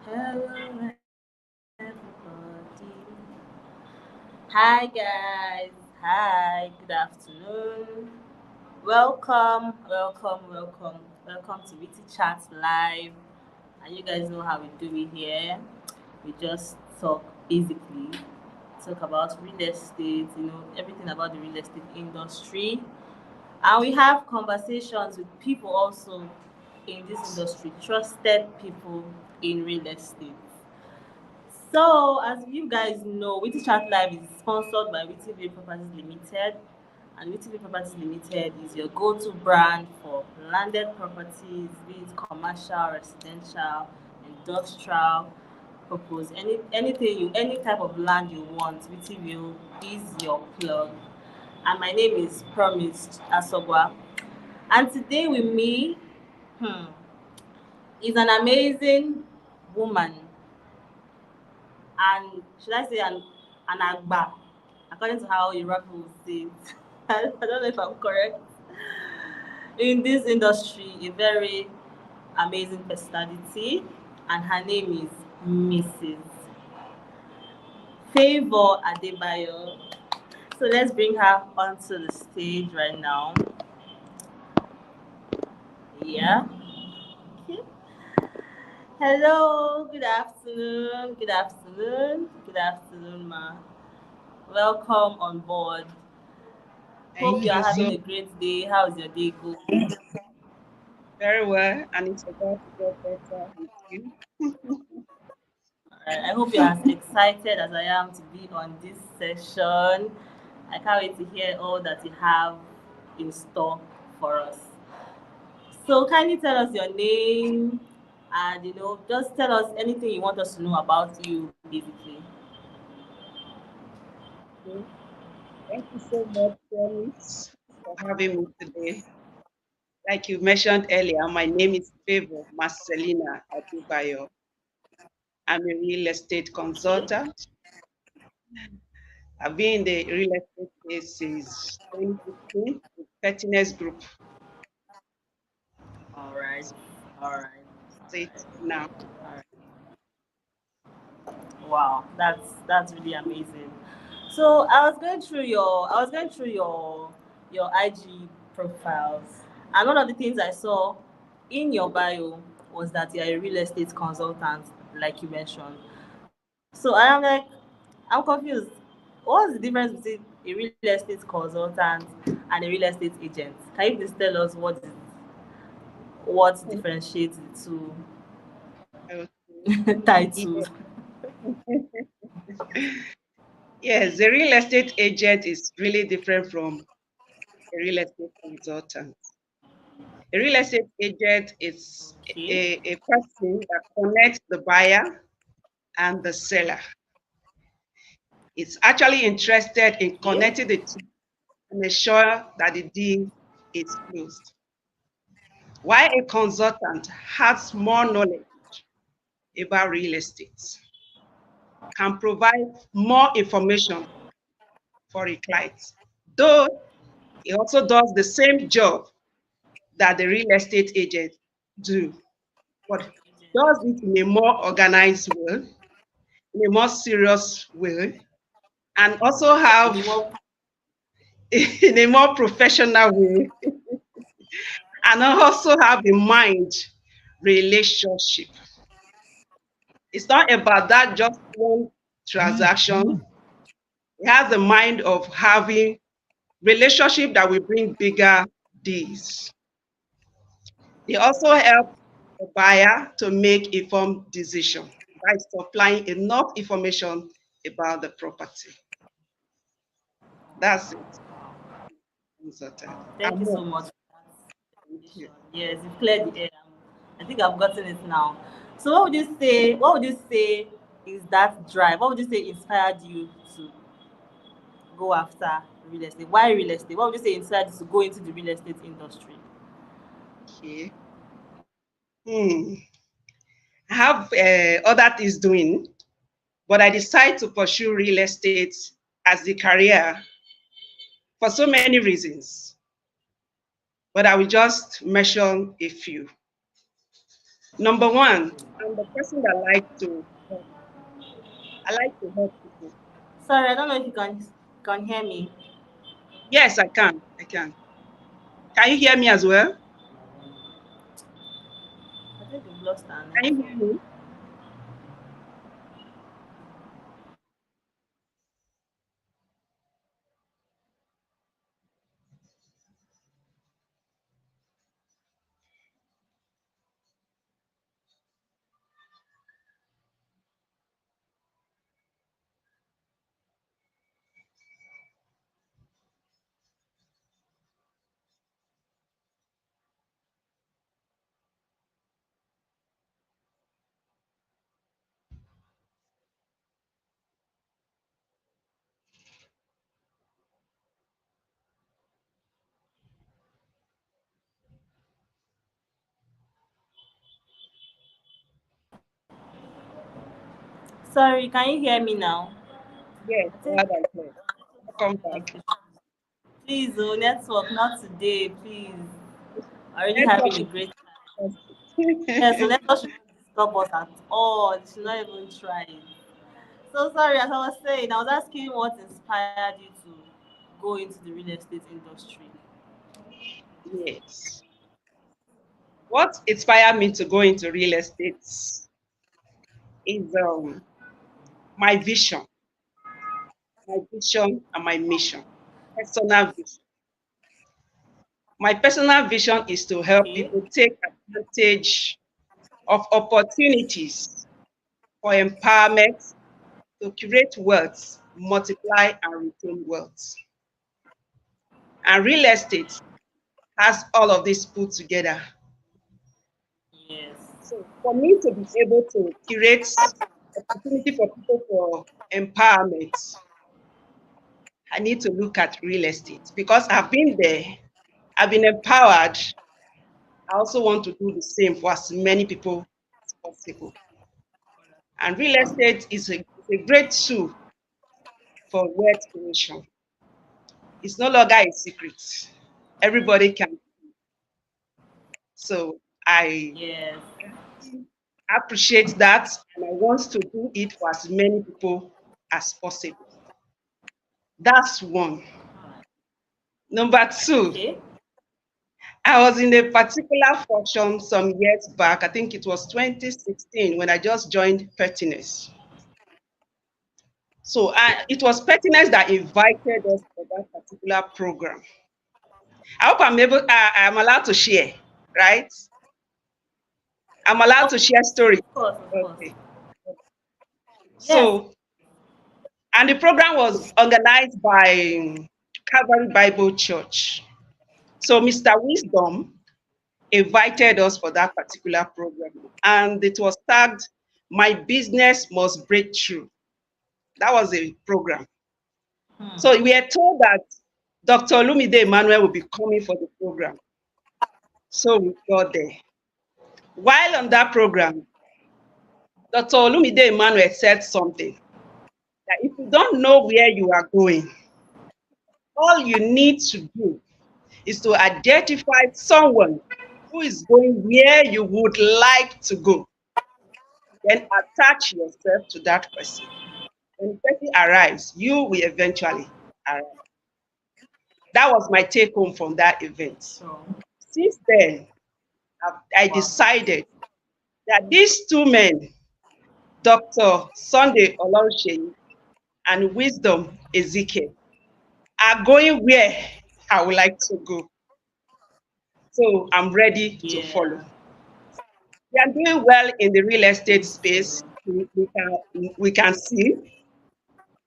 Hello, everybody. Hi, guys. Hi, good afternoon. Welcome to Wittychat Live. And you guys know how we do it here. We just talk basically, talk about real estate, everything about the real estate industry. And we have conversations with people also in this industry, trusted people in real estate. So, as you guys know, Witty Chat Live is sponsored by Witty Properties Limited, and Witty Properties Limited is your go-to brand for landed properties, be it commercial, residential, industrial purpose, any type of land you want. Wittyville is your plug. And my name is Promised Asogwa, and today with me hmm, is an amazing woman, and should I say an agba, according to how Yoruba people say it. I don't know if I'm correct. In this industry, a very amazing personality, and her name is Mrs. Favor Adebayo. So let's bring her onto the stage right now. Yeah. Okay. Hello, good afternoon, good afternoon, good afternoon, ma. Welcome on board. Hope Thank you are you having so a great day. How's your day going? very well, and it's about to get better with you. Alright, I hope you're as excited as I am to be on this session. I can't wait to hear all that you have in store for us. So, kindly tell us your name and just tell us anything you want us to know about you, basically. Okay. Thank you so much, Promise, for having me today. Like you mentioned earlier, my name is Favor Marcelina Adebayo. I'm a real estate Okay. consultant. I've been in the real estate space since 2015 with Pettiness Group. All right. All right. All State right. now. All right. Wow, that's really amazing. So I was going through your IG profiles, and one of the things I saw in your bio was that you're a real estate consultant, like you mentioned. So I am like, I'm confused. What's the difference between a real estate consultant and a real estate agent? Can you please tell us what differentiates the two Okay. titles? Yes, the real estate agent is really different from a real estate consultant. A real estate agent is Okay. a person that connects the buyer and the seller. It's actually interested in Okay. connecting the two and ensure that the deal is closed. While a consultant has more knowledge about real estate, can provide more information for a client, though he also does the same job that the real estate agent do, but does it in a more organized way, in a more serious way, and also In have a more in a more professional way, and also have in mind relationship. It's not about that just one transaction. It has the mind of having relationship that will bring bigger deals. They also help the buyer to make informed decision by supplying enough information about the property. That's it. Consultant. Thank And you so more. much for that Thank you. definition. Yes, you've cleared the air. I think I've gotten it now. So what would you say is that drive? What would you say inspired you to go after real estate? Why real estate? What would you say inspired you to go into the real estate industry? Okay. Hmm. I have other things doing, but I decided to pursue real estate as the career for so many reasons. But I will just mention a few. Number one, I'm the person that likes to help. I like to help people. Sorry, I don't know if you can hear me. Yes, I can. I can. Can you hear me as well? I think we've lost our Can you hear network. me? Sorry, can you hear me now? Yes, I think loud and clear. Welcome back. please, oh, network, not today, please. Already Network having a should great time. Yeah, so be network should not disturb us at all. It should not even try it. So sorry, as I was saying, I was asking what inspired you to go into the real estate industry. yes. What inspired me to go into real estate is my vision, and my mission. Personal vision. My personal vision is to help Okay. people take advantage of opportunities for empowerment to create wealth, multiply and retain wealth. And real estate has all of this put together. Yes. So for me to be able to create opportunity for people for empowerment, I need to look at real estate because I've been there, I've been empowered. I also want to do the same for as many people as possible. And real estate is a great tool for wealth creation. It's no longer a secret. Everybody can. So I Yes. appreciate that and I want to do it for as many people as possible. That's one. Number two, Okay. I was in a particular function some years back. I think it was 2016 when I just joined Pertinence. So it was Pertinence that invited us for that particular program. I hope I'm allowed to share, right? I'm allowed Of to share story. course, of course. Okay. Yes. So, and the program was organized by Calvary Bible Church. So, Mr. Wisdom invited us for that particular program, and it was tagged "My Business Must Break Through." That was a program. Hmm. So we were told that Dr. Olumide Emmanuel will be coming for the program. So we got there. While on that program, Dr. Olumide Emmanuel said something that if you don't know where you are going, all you need to do is to identify someone who is going where you would like to go. Then attach yourself to that person. When the person arrives, you will eventually arrive. That was my take home from that event. Sure. Since then, I decided that these two men, Dr. Sunday Olaunsheyi and Wisdom Ezekiel, are going where I would like to go. So I'm ready to follow. Yeah. We are doing well in the real estate Me space. too. We can see.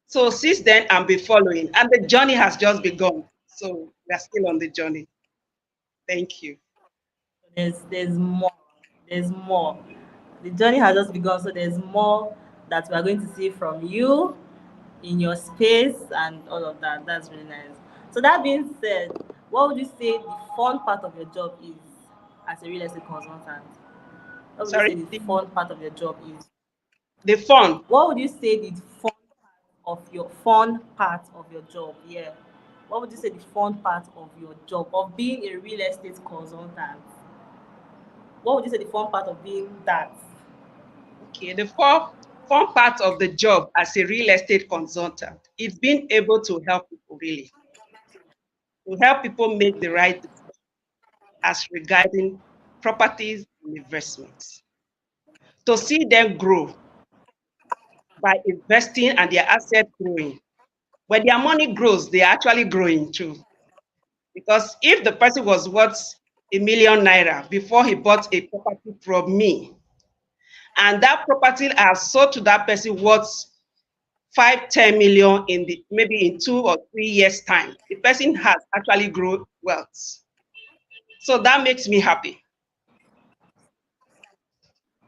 So since then, I've been following, and the journey has just begun. So we are still on the journey. Thank you. There's more. There's more. The journey has just begun, so there's more that we are going to see from you in your space and all of that. That's really nice. So that being said, what would you say the fun part of your job is as a real estate consultant? What would you Sorry, say the fun part of your job is? the fun. What would you say the fun part of your job? Yeah. What would you say the fun part of your job of being a real estate consultant? What would you say the fun part of being that? Okay, the fun part of the job as a real estate consultant is being able to help people really, to help people make the right decision as regarding properties and investments, to see them grow by investing and their assets growing. When their money grows, they are actually growing too. Because if the person was worth 1 million naira before he bought a property from me, and that property has sold to that person worth 5, 10 million in the maybe in 2 or 3 years' time, the person has actually grown wealth. So that makes me happy.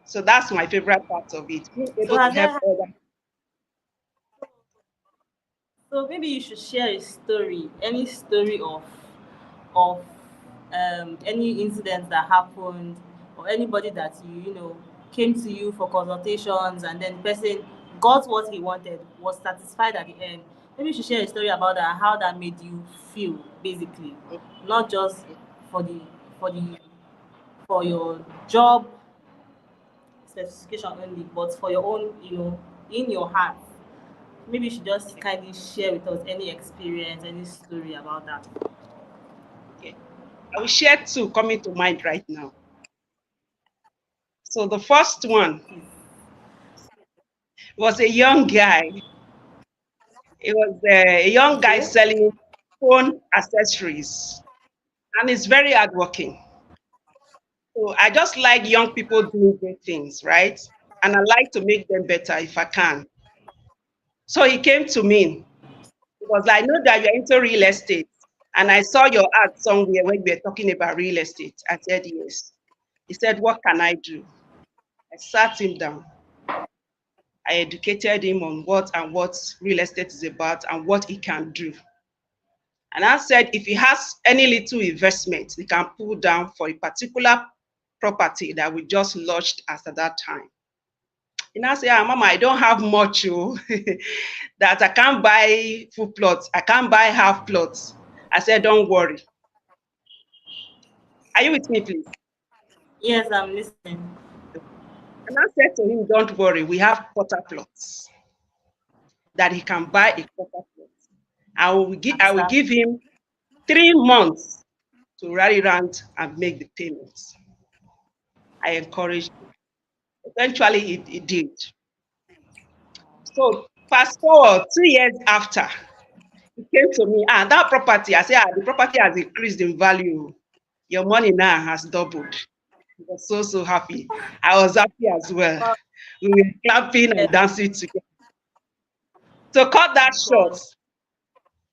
So that's my favorite part of it, being So able to has help there others. so maybe you should share a story, any story of any incident that happened, or anybody that you know came to you for consultations and then the person got what he wanted, was satisfied at the end. Maybe you should share a story about that, how that made you feel, basically, not just for the for the for your job specification only, but for your own, in your heart. Maybe you should just kindly share with us any experience, any story about that. Okay. I will share two coming to mind right now. So the first one Please. was a young guy. It was a young guy Okay. selling phone accessories, and he's very hardworking. So I just like young people doing great things, right? And I like to make them better if I can. So he came to me. He was like, I know that you're into real estate. And I saw your ad somewhere when we were talking about real estate. I said, yes. He said, what can I do? I sat him down. I educated him on what real estate is about and what he can do. And I said, if he has any little investment, he can pull down for a particular property that we just launched at that time. And I say, ah, Mama, I don't have much, oh, that I can't buy full plots. I can't buy half plots. I said, don't worry. Are you with me, please? Yes, I'm listening. And I said to him, don't worry, we have quarter plots that he can buy a quarter plot. I will Start. give him 3 months to rally around and make the payments. I encouraged him. Eventually, he did. So fast forward 2 years after, he came to me, that property, I said, the property has increased in value. Your money now has doubled. He was so, so happy. I was happy as well. Well, We were clapping yes, and dancing together. To cut that of short, course.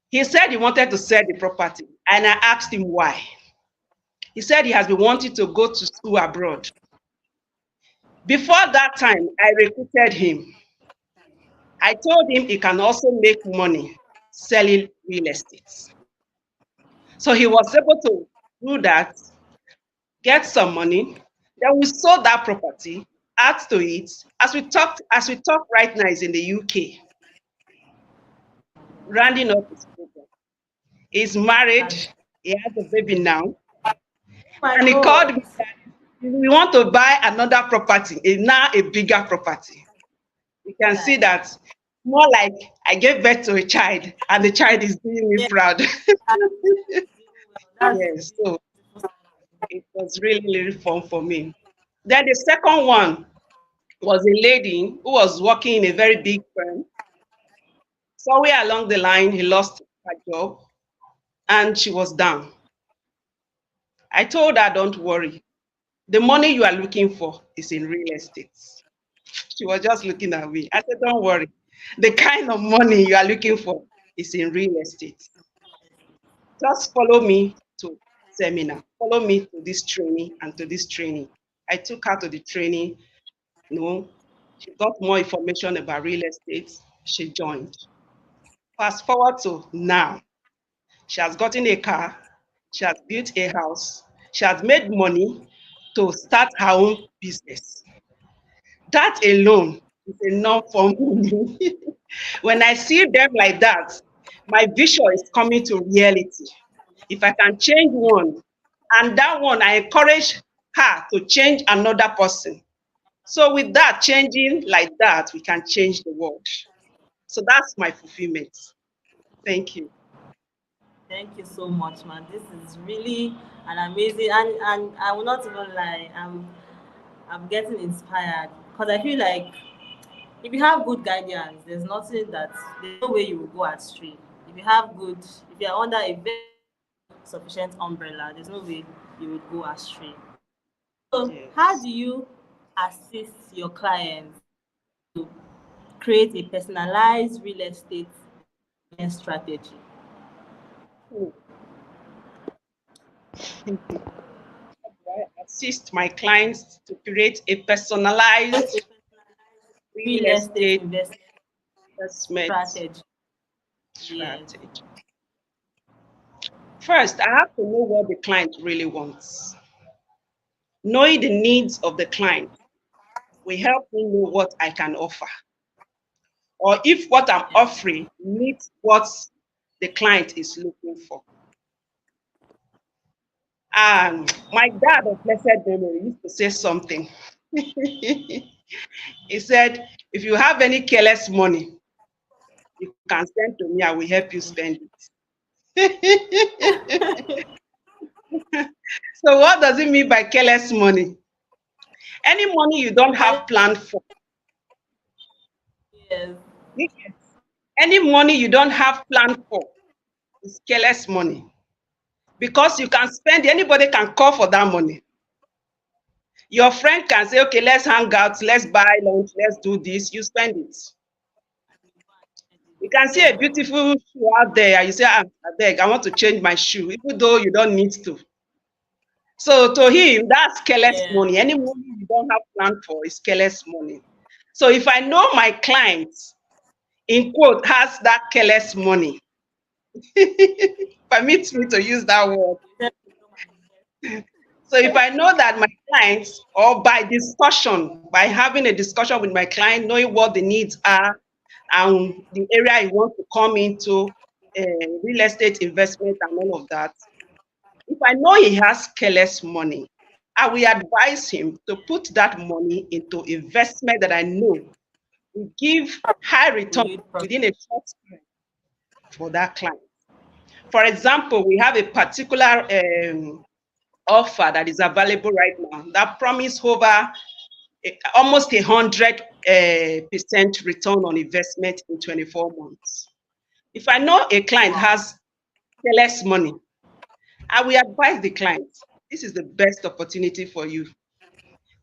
he said he wanted to sell the property. And I asked him why. He said he has been wanting to go to school abroad. Before that time, I recruited him. I told him he can also make money selling real estate. So he was able to do that, get some money. Then we sold that property, add to it. As we talk right now, is in the UK, rounding up his program. He's married, And he has a baby now, oh my and he called God. me that we want to buy another property, now a bigger property. You can see Guy. that more like I gave birth to a child, and the child is doing me Yeah, proud. that's well. That's Yes, so it was really, really fun for me. Then the second one was a lady who was working in a very big firm. Somewhere along the line, he lost her job and she was down. I told her, don't worry. The money you are looking for is in real estate. She was just looking at me. I said, don't worry. The kind of money you are looking for is in real estate. Just follow me to seminar. Follow me to this training and to this training. I took her to the training. She got more information about real estate. She joined. Fast forward to now. She has gotten a car. She has built a house. She has made money to start her own business. That alone is enough for me. When I see them like that, my vision is coming to reality. If I can change one, and that one, I encourage her to change another person. So with that, changing like that, we can change the world. So that's my fulfillment. Thank you. Thank you so much, man. This is really an amazing, and I will not even lie. I'm getting inspired because I feel like if you have good guidance, there's no way you will go astray. If you have good, if you are under a very sufficient umbrella, there's no way you would go astray. So, how Yes. do you assist your clients to create a personalized real estate investment strategy? Hmm. I assist my clients to create a Create a personalized personalized real real estate estate investment investment strategy. Yes. strategy. First, I have to know what the client really wants. Knowing the needs of the client will help me know what I can offer, or if what I'm Yes. offering meets what the client is looking for. My dad of blessed memory used to say something. He said, if you have any careless money, you can send to me, I will help you spend it. So what does it mean by careless money? Any money you don't Money. have planned for. Yes. Yes. Any money you don't have planned for is careless money. Because you can spend, anybody can call for that money. Your friend can say, okay, let's hang out, let's buy lunch, let's do this. You spend it. You can see Yes. a beautiful shoe out there, and you say, I beg, I want to change my shoe, even though you don't need to. So to him, that's careless Yes. money. Any money you don't have planned for is careless money. So if I know my client, in quote, has that careless money, permits me to use that word. You said So if I know that my clients, or by discussion, by having a discussion with my client, knowing what the needs are and the area he wants to come into, real estate investment and all of that, if I know he has careless money, I will advise him to put that money into investment that I know will give high we return need profit. within a short time for that client. For example, we have a particular offer that is available right now that promise over almost 100% return on investment in 24 months. If I know a client Wow. has less money, I will advise the client, this is the best opportunity for you.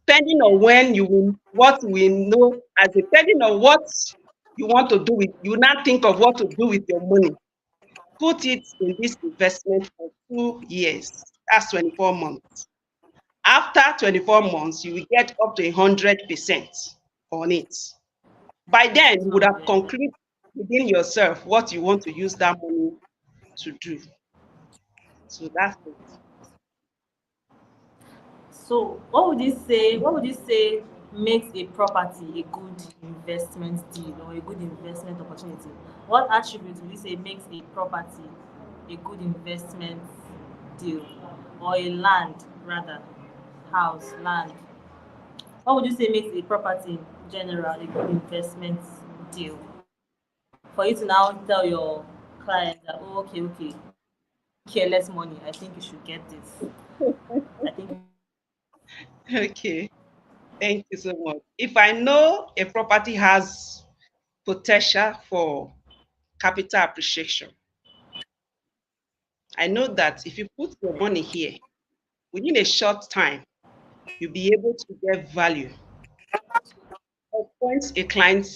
Depending on Yes. when you will, what we know, as depending on what you want to do with, you now think of what to do with your money. Put it in this investment for 2 years. That's 24 months. After 24 months, you will get up to 100% on it. By then, you would have 100. concluded within yourself what you want to use that money to do. So that's it. So, what would you say makes a property a good investment deal or a good investment opportunity? What attributes would you say makes a property a good investment deal or a land rather house land? What would you say makes a property in general a good investment deal? For you to now tell your client that, oh, okay, okay, careless money, I think you should get this. I think Okay, thank you so much. If I know a property has potential for capital appreciation, I know that if you put your money here, within a short time, you'll be able to get value or point a client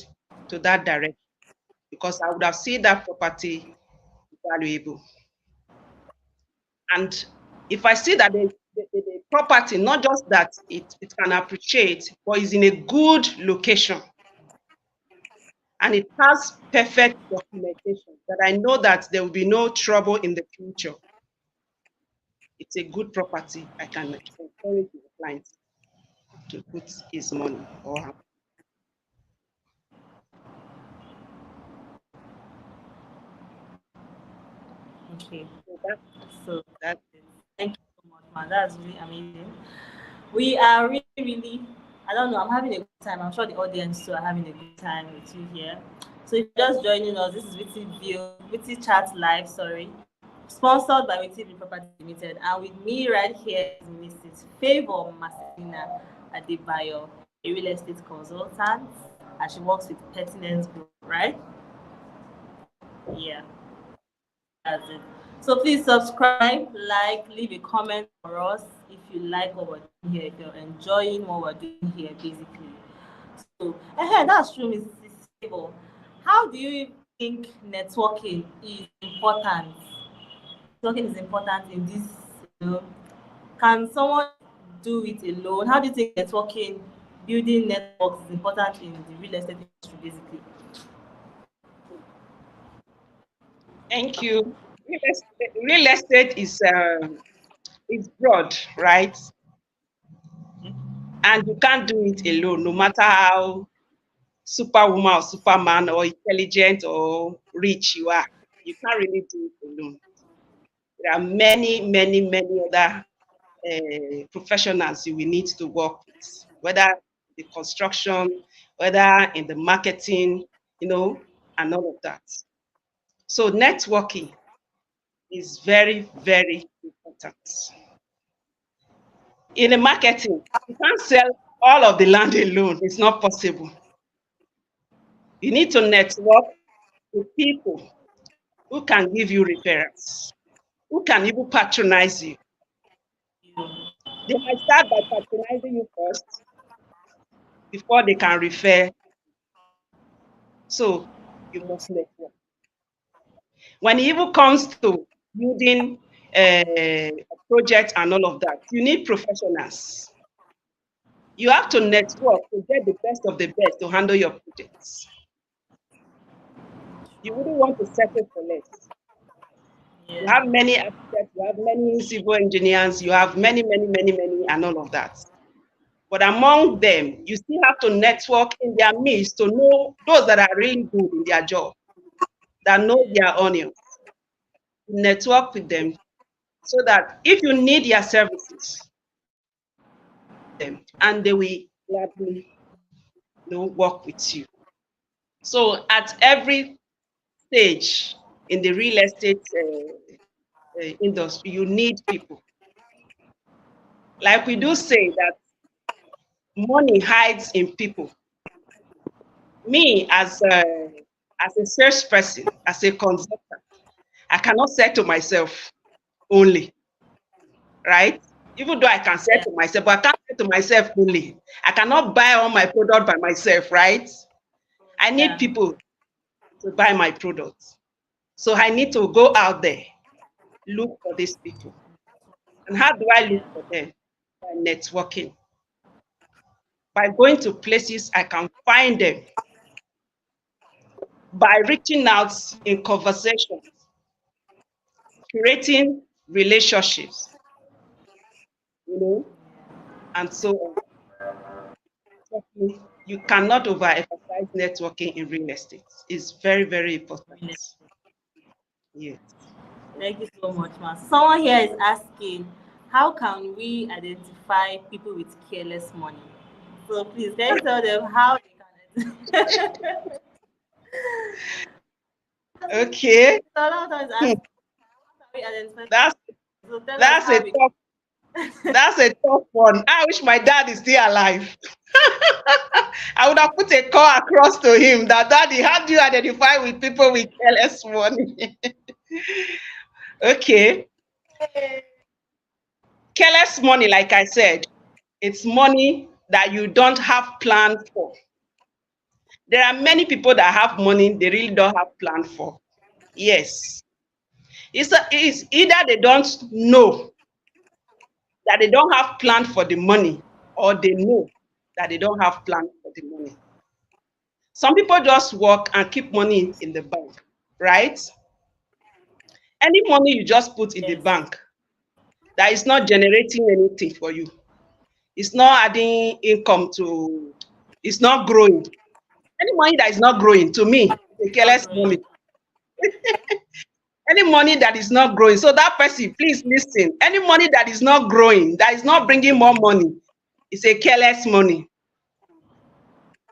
to that direction because I would have seen that property valuable. And if I see that the property, not just that it can appreciate, but is in a good location and it has perfect documentation, that I know that there will be no trouble in the future, it's a good property. I can encourage the client to put his money or her. okay. So that, So that thank you so much, man. That's really amazing. We are really, really, I don't know, I'm having a good time. I'm sure the audience too are having a good time with you here. So if you're just joining us, this is Witty Chat Live, sorry, sponsored by Witty Property Limited. And with me right here is Mrs. Favor Masina Adebayo, a real estate consultant, and she works with Pertinence Group, right? Yeah. That's it. So please subscribe, like, leave a comment for us if you like what we're doing here, if you're enjoying what we're doing here, basically. So, that's true, Mrs. Sable. How do you think networking is important? Networking is important in this, you know, can someone do it alone? How do you think networking, building networks is important in the real estate industry, basically? Thank you. Real estate is broad, right? And you can't do it alone, no matter how superwoman or superman or intelligent or rich you are. You can't really do it alone. There are many, many, many other professionals you will need to work with, whether the construction, whether in the marketing, and all of that. So networking is very, very important. In the marketing, you can't sell all of the land alone. It's not possible. You need to network with people who can give you referrals, who can even patronize you. They might start by patronizing you first before they can refer. So you must network. When it even comes to building a project and all of that, you need professionals. You have to network to get the best of the best to handle your projects. You wouldn't want to settle for less. You Yeah. have many architects, you have many civil engineers, you have many, many, many, many, and all of that. But among them, you still have to network in their midst to know those that are really good in their job, that know their onions. Network with them so that if you need their services, them and they will gladly work with you. So at every stage in the real estate industry, you need people. Like we do say that money hides in people. Me as a salesperson, as a consultant, I cannot say to myself only, right? Even though I can say Yeah. to myself, but I can't say to myself only. I cannot buy all my product by myself, right? I need Yeah. people to buy my products. So I need to go out there, look for these people. And how do I look Yeah. for them? By networking. By going to places I can find them. By reaching out in conversations, creating relationships, you know, and so on. You cannot overemphasize networking in real estate. It's very, very important. Really. Yes. Thank you so much, ma. Someone here is asking, how can we identify people with careless money? So please, can you tell them how they can Okay. so now is Hmm. asking, how can we identify people? That's So tell us that's a how we tough that's a tough one. I wish my dad is still alive. I would have put a call across to him that daddy, how do you identify with people with careless money? Okay. can. Careless money, like I said, it's money that you don't have planned for. There are many people that have money they really don't have plan for. Yes. It's either they don't know that they don't have plan for the money, or they know that they don't have plan for the money. Some people just work and keep money in the bank, right? Any money you just put in the Yes. bank that is not generating anything for you, it's not adding income to, it's not growing. Any money that is not growing, to me, is a Not careless growing. money. Any money that is not growing. So that person, please listen. Any money that is not growing, that is not bringing more money, is a careless money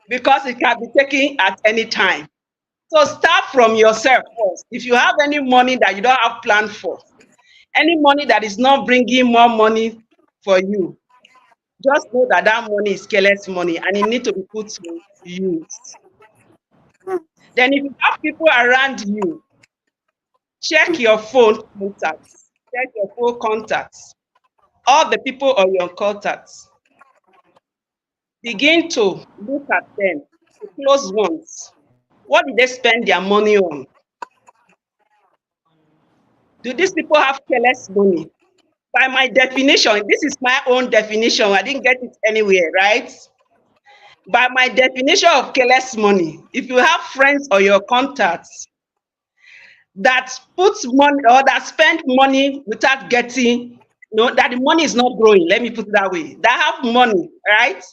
because it can be taken at any time. So start from yourself first. If you have any money that you don't have planned for, any money that is not bringing more money for you, just know that that money is careless money and it needs to be put to use. Then if you have people around you, check your phone contacts. Check your phone contacts. All the people on your contacts. Begin to look at them, the close ones. What did they spend their money on? Do these people have careless money? By my definition, this is my own definition. I didn't get it anywhere, right? By my definition of careless money, if you have friends or your contacts that puts money or that spend money without getting, that the money is not growing, let me put it that way, that have money, right?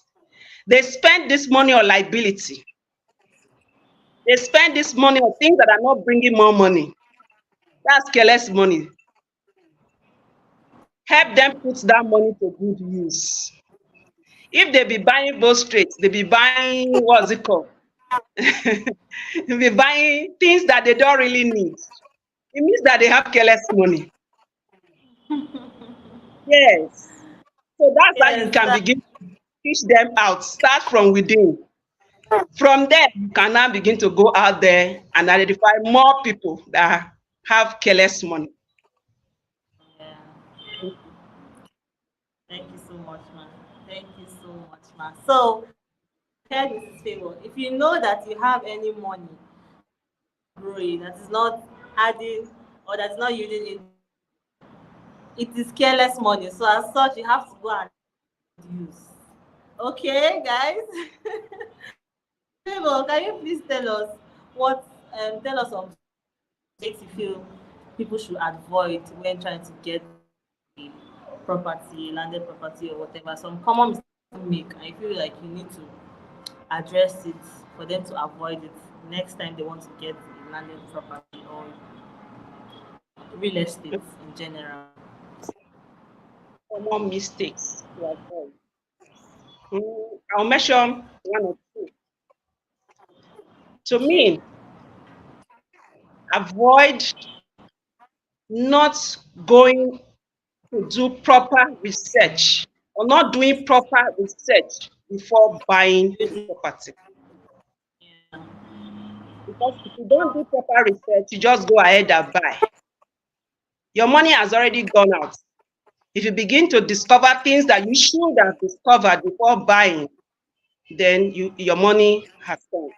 They spend this money on liability. They spend this money on things that are not bringing more money. That's careless money. Help them put that money to good use. If they be buying both straight, they be buying, what's it called? They be buying things that they don't really need. It means that they have careless money. Yes. So that's how you Yes, can begin to teach them out. Start from within. From there, you can now begin to go out there and identify more people that have careless money. yeah. Thank you so much, man. Thank you so much, man. So, tell this favor. If you know that you have any money growing that is not adding or that's not yielding in, it is careless money. So, as such, you have to go and use. Okay, guys. Favor, can you please tell us what? Tell us some mistakes you feel people should avoid when trying to get a property, landed property, or whatever. Some common mistakes you make, and you feel like you need to address it for them to avoid it next time they want to get a landed property or real estate in general. Common mistakes to avoid. I'll mention one or two. To Okay. me, avoid not going to do proper research or not doing proper research before buying a Building. property. Yeah. Because if you don't do proper research, you just go ahead and buy. Your money has already gone out. If you begin to discover things that you should have discovered before buying, then your money has gone.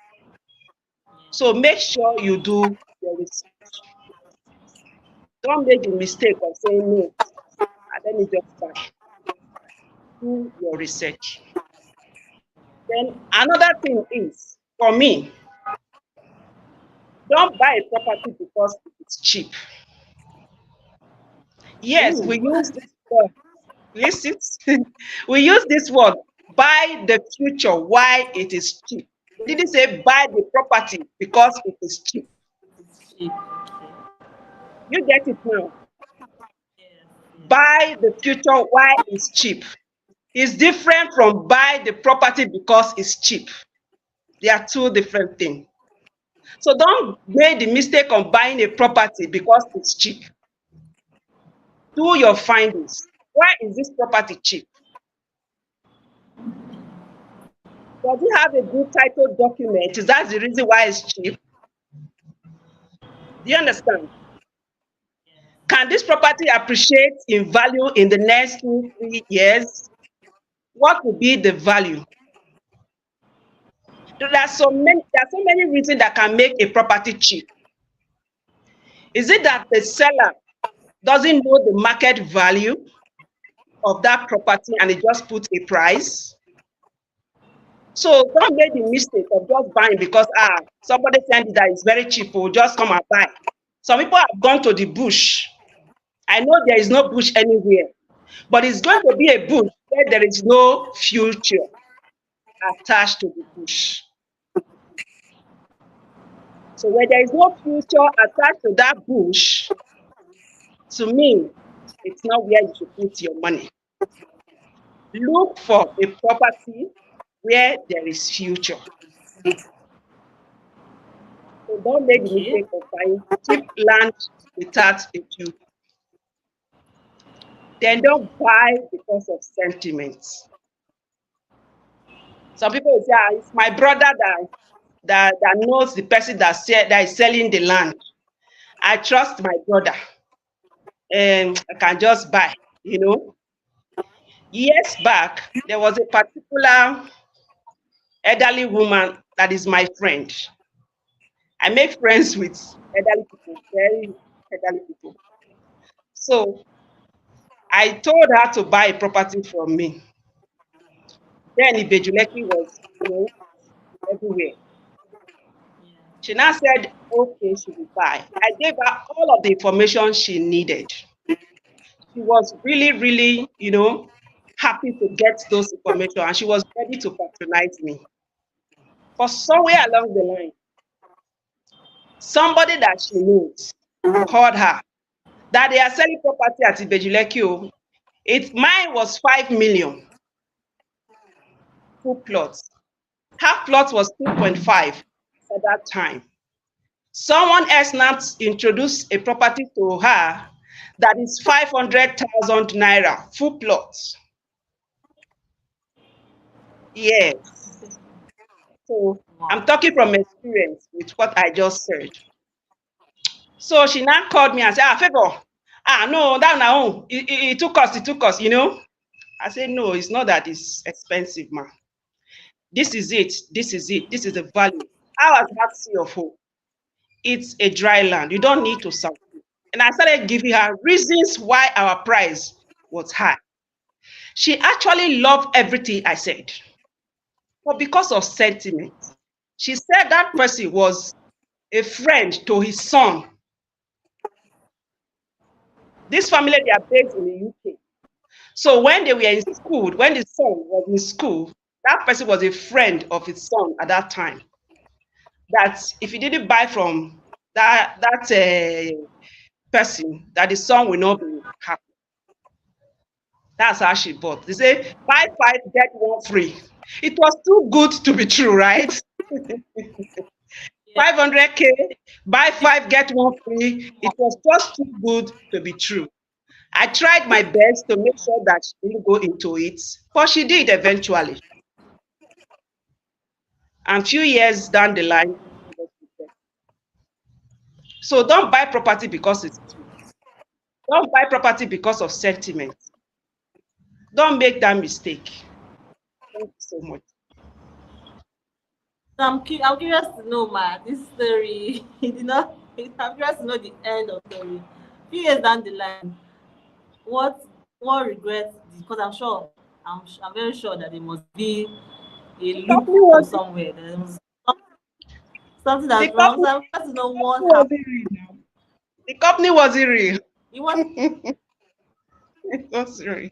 So make sure you do your research. Don't make the mistake of saying no, let me just buy. Do your research. Then another thing is, for me, don't buy a property because it's cheap. Yes, we Ooh. use this word. Listen, we use this word, buy the future why it is cheap. We didn't say buy the property because it is cheap. It's cheap. Okay. You get it now. Yes. Yes. Buy the future why it's cheap. It's different from buy the property because it's cheap. They are two different things. So don't make the mistake of buying a property because it's cheap. Do your findings. Why is this property cheap? Does it have a good title document? Is that the reason why it's cheap? Do you understand? Can this property appreciate in value in the next 2, 3 years? What will be the value? There are so many reasons that can make a property cheap. Is it that the seller doesn't know the market value of that property and it just puts a price? So don't make the mistake of just buying because somebody said that it's very cheap, we'll just come and buy. Some people have gone to the bush. I know there is no bush anywhere, but it's going to be a bush where there is no future attached to the bush. So where there is no future attached to that bush, to me, it's not where you should put your money. Look for a property where there is future. So don't make the Okay. mistake of buying cheap land without a future. Then don't buy because of sentiments. Some people will say, ah, it's my brother that knows the person that is selling the land. I trust my brother. And I can just buy, you know. Years back, there was a particular elderly woman that is my friend. I make friends with elderly people, very elderly people. So I told her to buy a property from me. Then Ibejuleki was, everywhere. Yeah. She now said, okay, she will buy. I gave her all of the information she needed. She was really, really, happy to get those information and she was ready to patronize me. But somewhere along the line, somebody that she knows called her that they are selling property at Ibejuleki. Mine was 5 million, full plots. Half plot was 2.5 at that time. Someone else now introduced a property to her that is 500,000 naira, full plot. Yes. So I'm Wow. talking from experience with what I just said. So she now called me and said, Favor, no, that now, it took us. I said, no, it's not that it's expensive, man. This is it. This is it. This is the value. How has that sea of hope? It's a dry land. You don't need to sell. And I started giving her reasons why our price was high. She actually loved everything I said. But because of sentiment, she said that person was a friend to his son. This family, they are based in the UK. So when they were in school, when the son was in school, that person was a friend of his son at that time. That if he didn't buy from that person, that the son will not be happy. That's how she bought. They say buy five, get one free. It was too good to be true, right? Yeah. 500K, buy five, get one free. It was just too good to be true. I tried my best to make sure that she didn't go into it, but she did eventually. And few years down the line, so don't buy property because it's cheap. Don't buy property because of sentiment. Don't make that mistake. Thank you so much. So I'm curious to know, ma, this story. He did not. I'm curious to know the end of the story. Few years down the line, what what regrets? Because I'm very sure that there must be a The company loophole was somewhere. There was something the that's wrong. company, So I'm curious to know the company what happened. wasn't real now. The company wasn't real. It was It was real.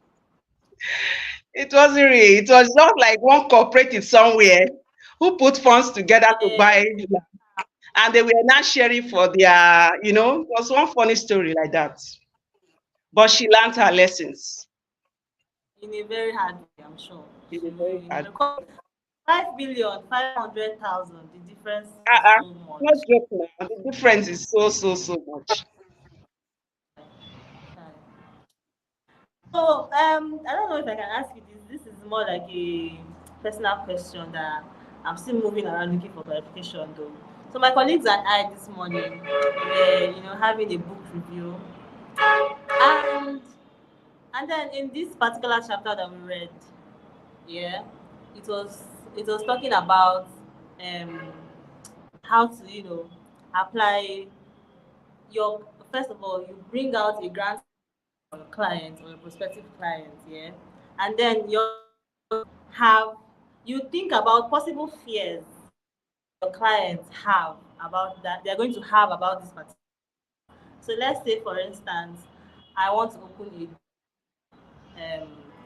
It wasn't real. It was just like one cooperative somewhere who put funds together to yeah. buy land. And they were not sharing for it was one funny story like that. But she learned her lessons In a very hard way, I'm sure. in a She will, very hard. because 5,500,000, the difference is Uh-uh. so Not much. joke now. The difference is so, so, so much. So, I don't know if I can ask you this. This is more like a personal question that I'm still moving around looking for clarification, though. So, my colleagues and I this morning were, having a book review, and then in this particular chapter that we read, yeah, it was talking about um how to apply your first of all you bring out a grant for your client or your prospective client, yeah, and then you have you think about possible fears your clients have about that they're going to have about this particular. So let's say for instance, I want to open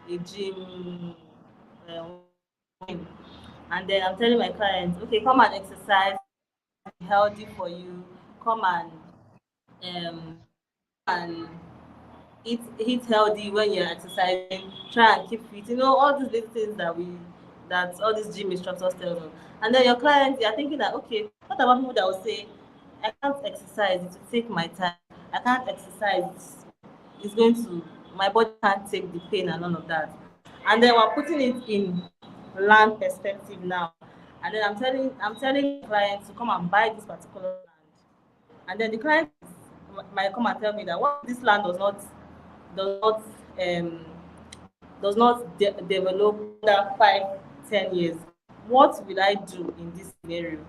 a gym, um, and then I'm telling my clients, okay, come and exercise, healthy for you. Come and um and eat healthy when you're exercising, try and keep fit, all these little things that all these gym instructors tell us. And then your clients, you're thinking that, okay, what about people that will say, I can't exercise, it will take my time, I can't exercise, it's going to, my body can't take the pain and all of that. And then we're putting it in land perspective now. And then I'm telling clients to come and buy this particular land. And then the client might come and tell me that what this land does not um develop under 5, 10 years. What will I do in this scenario?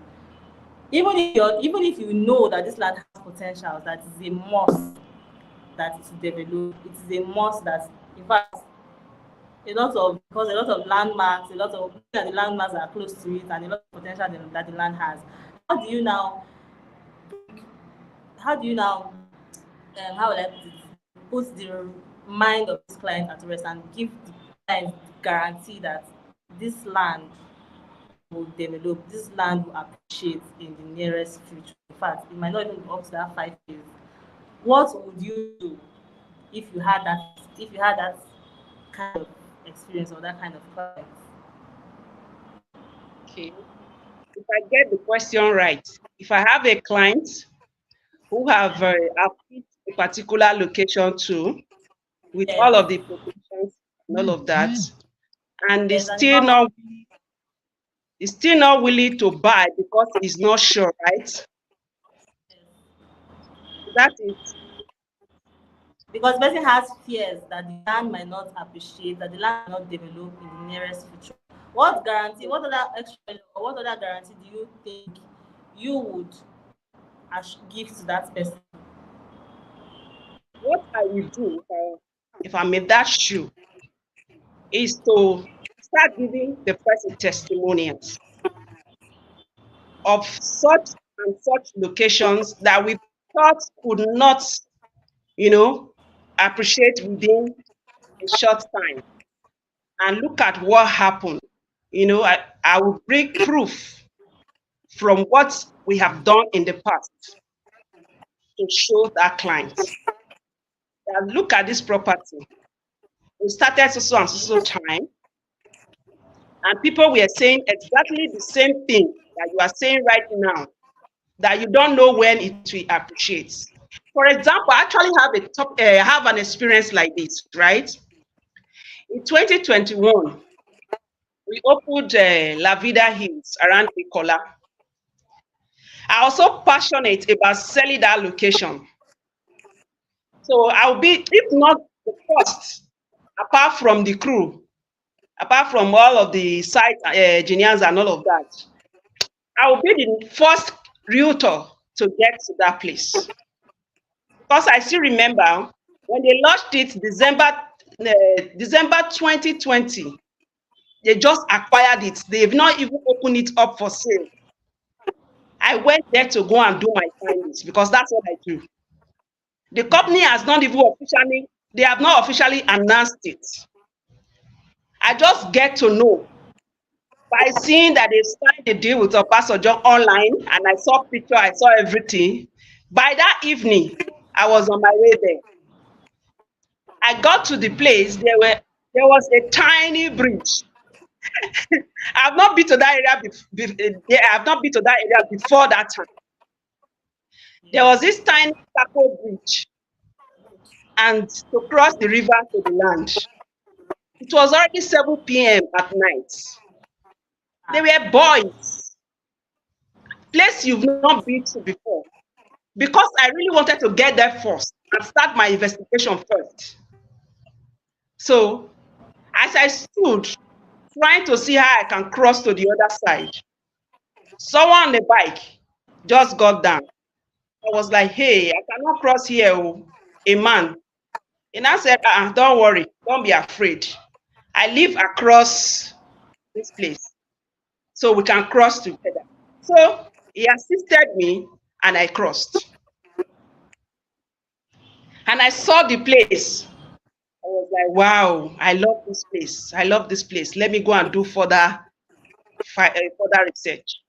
Even if you know that this land has potential, that is a must that it will develop. It is a must that, in fact, because a lot of landmarks, a lot of the landmarks are close to it, and a lot of potential that the land has. How do you now? How do you now? How will I put the mind of this client at rest and give the client the guarantee that this land will develop, this land will appreciate in the nearest future. In fact, it might not even be up to that 5 years. What would you do if you had that kind of experience or that kind of client? Okay. If I get the question right, if I have a client who have picked a particular location too, with all Yes, of the protections and all of that, and yes, and it's not is still not willing to buy because he's not sure, right? That is because the person has fears that the land might not appreciate, that the land might not develop in the nearest future. What guarantee, what other extra or what other guarantee do you think you would give to that person? what I will do if I'm in that shoe is to start giving the person testimonials of such and such locations that we thought could not, you know, appreciate within a short time. And look at what happened. I will bring proof from what we have done in the past to show that client that look at this property. We started so and so time, and people were saying exactly the same thing that you are saying right now, that you don't know when it will appreciate. For example, I actually have an experience like this, right? In 2021, we opened La Vida Hills around Ikola. I was so passionate about selling that location. So I'll be, if not the first, apart from the crew, apart from all of the site engineers and all of that, I will be the first realtor to get to that place. Because I still remember when they launched it December 2020, they just acquired it. They've not even opened it up for sale. I went there to go and do my findings because that's what I do. The company has not even officially, they have not officially announced it. I just get to know by seeing that they signed a deal with Obasanjo online, and I saw picture, I saw everything. By that evening, I was on my way there. I got to the place, there was a tiny bridge. I've not been to that I have not been to that area before that time. There was this tiny taco bridge, and to cross the river to the land. It was already 7 p.m. at night. They were boys, place you've not been to before. Because I really wanted to get there first and start my investigation first. So, as I stood trying to see how I can cross to the other side, someone on the bike just got down. I was like, hey, I cannot cross here, oh, a man. And I said, don't worry, don't be afraid. I live across this place, so we can cross together. So he assisted me, and I crossed. And I saw the place. I was like, wow, I love this place. I love this place. Let me go and do further research.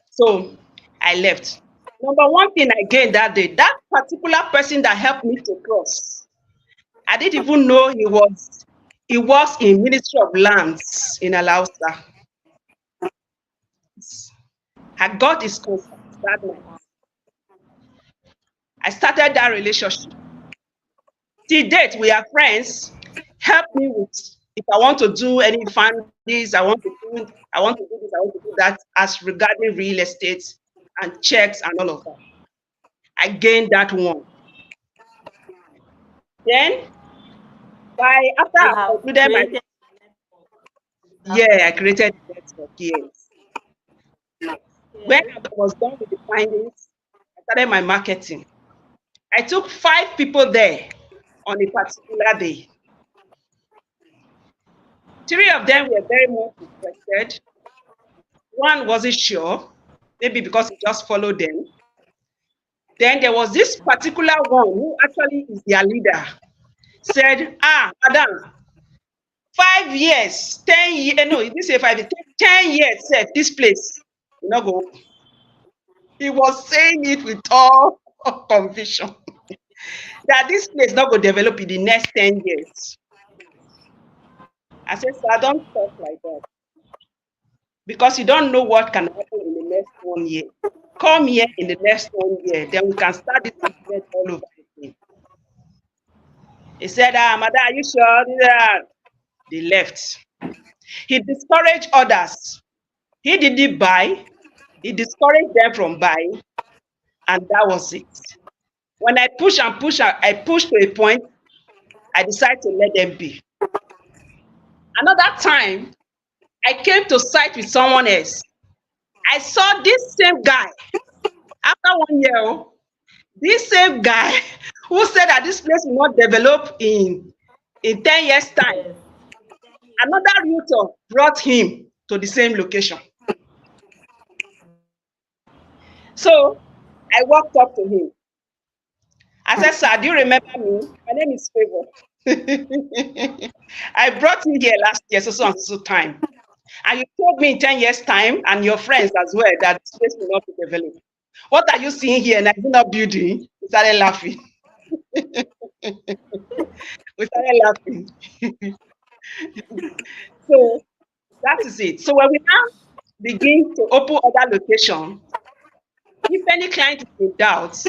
So I left. Number one thing I gained that day, that particular person that helped me to cross. I didn't even know he works in Ministry of Lands in Alausa. I got his contact that night. I started that relationship. Till date, we are friends. Help me with if I want to do any fundings, I want to do this, I want to do that as regarding real estate and checks and all of that. I gained that one. Then after You I have concluded my created that yeah, I person. created a network, yes. When Yeah. I was done with the findings, I started my marketing. I took 5 people there on a particular day. 3 of them were very much interested. One wasn't sure, maybe because he just followed them. Then there was this particular one who actually is their leader, said, madam, 5 years, 10 years, no, he didn't say 5 years, 10 years, said this place, you know, go. He was saying it with all conviction that this place not going to develop in the next 10 years. I said, sir, don't talk like that because you don't know what can happen in the next 1 year. Come here in the next 1 year, then we can start this business all over again. He said, madam, are you sure? They left. He discouraged others. He didn't buy. He discouraged them from buying, and that was it. When I push and push, I pushed to a point, I decided to let them be. Another time, I came to site with someone else. I saw this same guy after 1 year. This same guy who said that this place will not develop in 10 years' time. Yes. Another realtor brought him to the same location. So I walked up to him. I said, sir, do you remember me? My name is Favor. I brought you here last year, so and so time. And you told me in 10 years' time, and your friends as well, that this place will not be developed. What are you seeing here? And I did not building. We started laughing. We started laughing. So that is it. So when we now begin to open other locations, if any client is in doubt,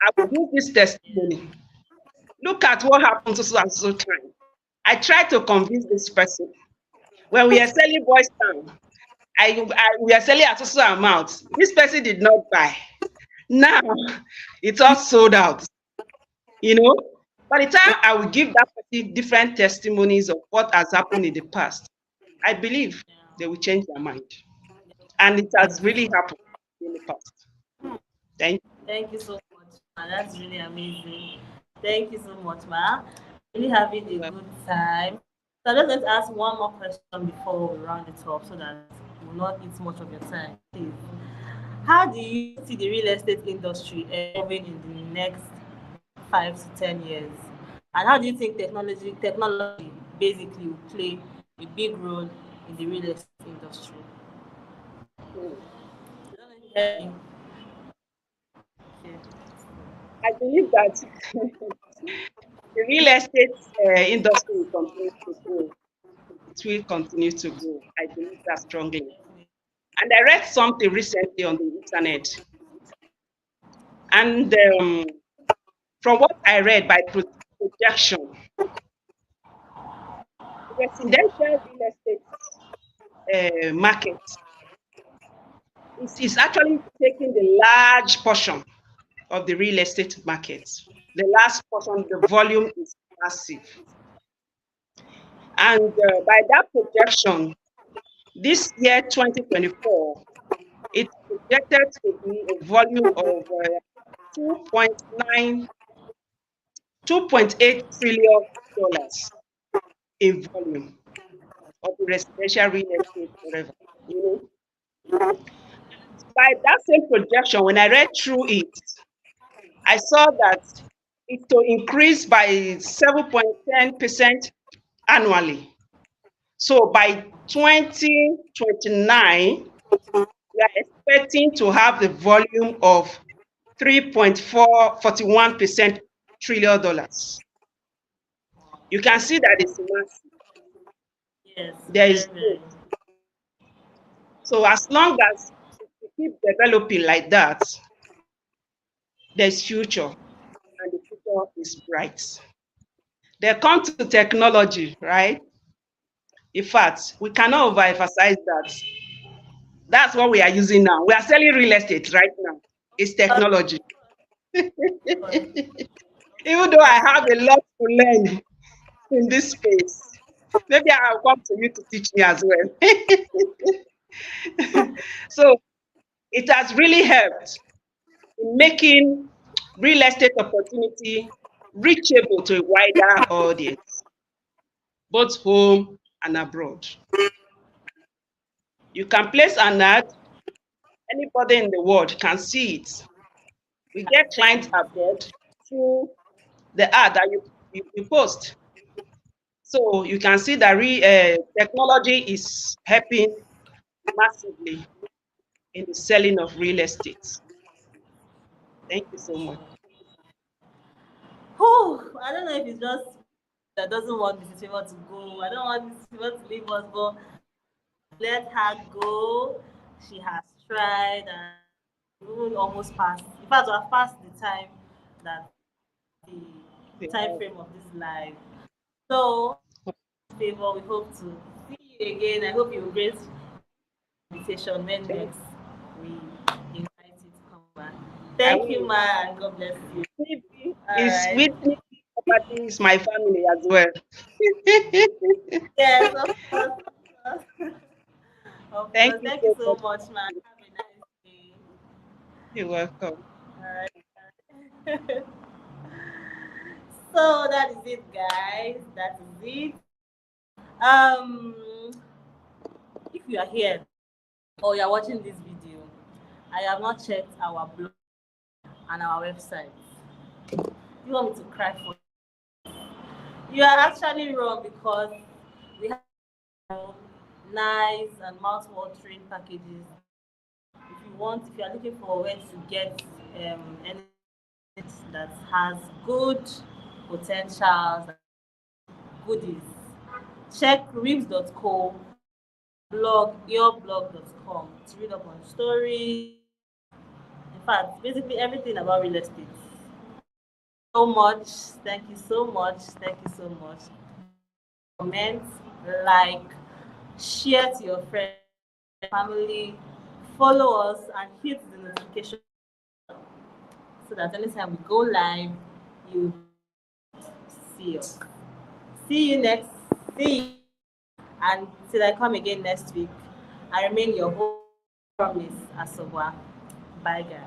I will use this testimony. Look at what happened to so and so time. I tried to convince this person. When we are selling Boys Town, we are selling at so amount. This person did not buy. Now it's all sold out. You know, by the time I will give that person different testimonies of what has happened in the past, I believe they will change their mind. And it has really happened in the past. Thank Thank you so much, ma. That's really amazing. Thank you so much, ma. Really having a you. good time. So I'm just going to ask one more question before we round it up so that we will not eat much of your time. Please. How do you see the real estate industry evolving in the next 5 to 10 years? And how do you think technology basically will play a big role in the real estate industry? Hmm. I don't know if you heard me. Okay. I believe that the real estate industry will continue to grow. It will continue to grow. I believe that strongly. And I read something recently on the internet. And from what I read by projection, the residential real estate market is actually taking the large portion of the real estate market. The last portion, the volume is massive. And by that projection, this year 2024, it's projected to be a volume of 2.9, $2.8 trillion in volume of the residential real estate forever. You know, by that same projection, when I read through it, I saw that it to increase by 7.10% annually. So by 2029, we are expecting to have the volume of 3.441% trillion dollars. You can see that it's massive. Yes, There very, is very. growth. So as long as we keep developing like that, there's future, and the future is bright. Then come to technology, right? In fact, we cannot overemphasize that. That's what we are using now. We are selling real estate right now. It's Of technology. course, Even though I have a lot to learn in this space, maybe I'll come to you to teach me as well. So it has really helped in making real estate opportunity reachable to a wider audience, both home and abroad. You can place an ad, anybody in the world can see it. We get clients abroad through the ad that you post. So you can see that technology is helping massively in the selling of real estate. Thank you so much. whew, I don't know if it's just that doesn't want Mrs. Favor to go. I don't want Mrs. Favor to leave us, but let her go. She has tried and even almost passed. In fact, we have passed the time that the time frame of this live. So, Favor, we hope to see you again. I hope you will grace invitation when Thank next we invite you to come back. I Thank you, will. Ma, and God bless you. Phoebe All is right. Whitney Property is my family as well. Yes, of course. Of course. Of Thank course. you Thank you so so much. much, man. Have a nice day. You're welcome. All right. So that is it, guys. That is it. Um, if you are here or you are watching this video, I have not checked our blog and our website. You want me to cry for you? You are actually wrong because we have nice and mouth-watering packages. If you are looking for where to get anything that has good potentials, goodies, check ribs.co, yourblog.com to read up on stories. In fact, basically everything about real estate. So much. Thank you so much. Thank you so much. Comment, like, share to your friends, family, follow us, and hit the notification so that anytime we go live, you see us. See you next. See you. And till I come again next week, I remain your host, Promise Asobwa. Bye, guys.